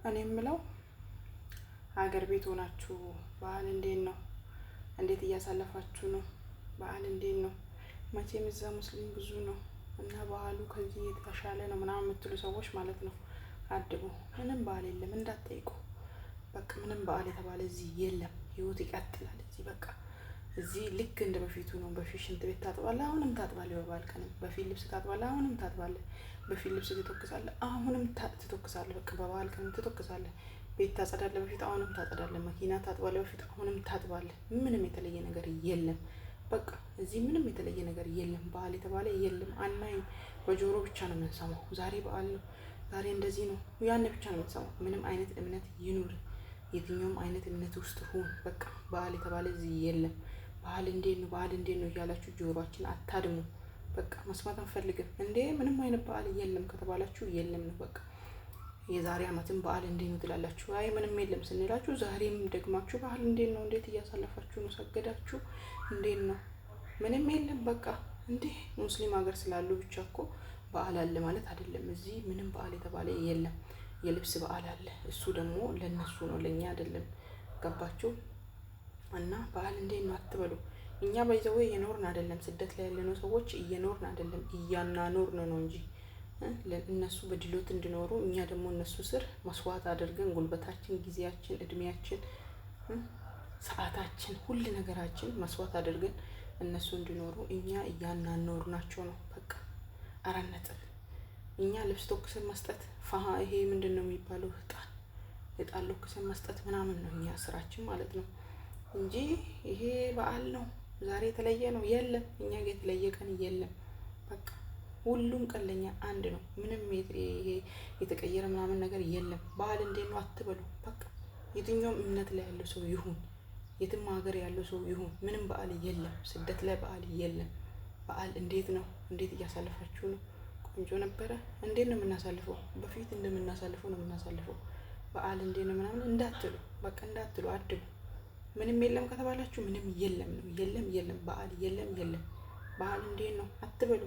እኔ የምለው ሀገር ቤት ሆናችሁ በዓል እንዴት ነው? እንዴት እያሳለፋችሁ ነው? በዓል እንዴት ነው? መቼም እዛ ሙስሊም ብዙ ነው እና በዓሉ ከዚህ የተሻለ ነው ምናምን የምትሉ ሰዎች ማለት ነው አድቡ። ምንም በዓል የለም እንዳትጠይቁ። በቃ ምንም በዓል የተባለ እዚህ የለም። ህይወት ይቀጥላል እዚህ በቃ እዚህ ልክ እንደ በፊቱ ነው። በፊት ሽንት ቤት ታጥባለህ፣ አሁንም ታጥባለህ። በበዓል ቀንም በፊት ልብስ ታጥባለህ፣ አሁንም ታጥባለህ። በፊት ልብስ ትተኩሳለህ፣ አሁንም ትተኩሳለህ። በቃ በበዓል ቀንም ትተኩሳለህ። ቤት ታጸዳለህ፣ በፊት አሁንም ታጸዳለህ። መኪና ታጥባለህ፣ በፊት አሁንም ታጥባለህ። ምንም የተለየ ነገር የለም። በቃ እዚህ ምንም የተለየ ነገር የለም። በዓል የተባለ የለም፣ አናይም። በጆሮ ብቻ ነው የምንሰማው። ዛሬ በዓል ነው፣ ዛሬ እንደዚህ ነው፣ ያን ብቻ ነው የምንሰማው። ምንም አይነት እምነት ይኑር፣ የትኛውም አይነት እምነት ውስጥ ሁን፣ በቃ በዓል የተባለ እዚህ የለም። በዓል እንዴት ነው፣ በዓል እንዴት ነው እያላችሁ ጆሮአችን አታድሙ። በቃ መስማት አንፈልግም። እንዴ ምንም አይነት በዓል የለም ከተባላችሁ የለም ነው በቃ። የዛሬ ዓመትም በዓል እንዴት ነው ትላላችሁ። አይ ምንም የለም ስንላችሁ ዛሬም ደግማችሁ በዓል እንዴት ነው፣ እንዴት እያሳለፋችሁ ነው፣ ሰገዳችሁ፣ እንዴት ነው? ምንም የለም በቃ። እንዴ ሙስሊም ሀገር ስላሉ ብቻ እኮ በዓል አለ ማለት አይደለም። እዚህ ምንም በዓል የተባለ የለም። የልብስ በዓል አለ፣ እሱ ደግሞ ለነሱ ነው ለኛ አይደለም። ገባችሁ? እና በዓል እንዴት ነው አትበሉ። እኛ በይዘው እየኖርን አይደለም፣ ስደት ላይ ያለነው ሰዎች እየኖርን አይደለም፣ እያናኖርን ነው እንጂ እነሱ በድሎት እንዲኖሩ እኛ ደግሞ እነሱ ስር መስዋዕት አድርገን ጉልበታችን፣ ጊዜያችን፣ እድሜያችን፣ ሰዓታችን፣ ሁሉ ነገራችን መስዋዕት አድርገን እነሱ እንዲኖሩ እኛ እያናኖርናቸው ነው። በቃ አራት ነጥብ። እኛ ልብስ ተኩሰን መስጠት ይሄ ምንድን ነው የሚባለው? እጣን ለኩሰን መስጠት ምናምን ነው እኛ ስራችን ማለት ነው እንጂ ይሄ በዓል ነው ዛሬ የተለየ ነው የለም። እኛ ጋር የተለየ ቀን የለም። በቃ ሁሉም ቀን ለኛ አንድ ነው። ምንም ይሄ የተቀየረ ምናምን ነገር የለም። በዓል እንዴት ነው አትበሉ። በቃ የትኛውም እምነት ላይ ያለው ሰው ይሁን፣ የትም ሀገር ያለው ሰው ይሁን፣ ምንም በዓል የለም። ስደት ላይ በዓል የለም። በዓል እንዴት ነው? እንዴት እያሳለፋችሁ ነው? ቆንጆ ነበረ። እንዴት ነው የምናሳልፈው? በፊት እንደምናሳልፈው ነው የምናሳልፈው። በዓል እንዴት ነው ምናምን እንዳትሉ፣ በቃ እንዳትሉ፣ አድቡ። ምንም የለም ከተባላችሁ ምንም የለም ነው። የለም የለም፣ በዓል የለም የለም። በዓል እንዴት ነው አትበሉ።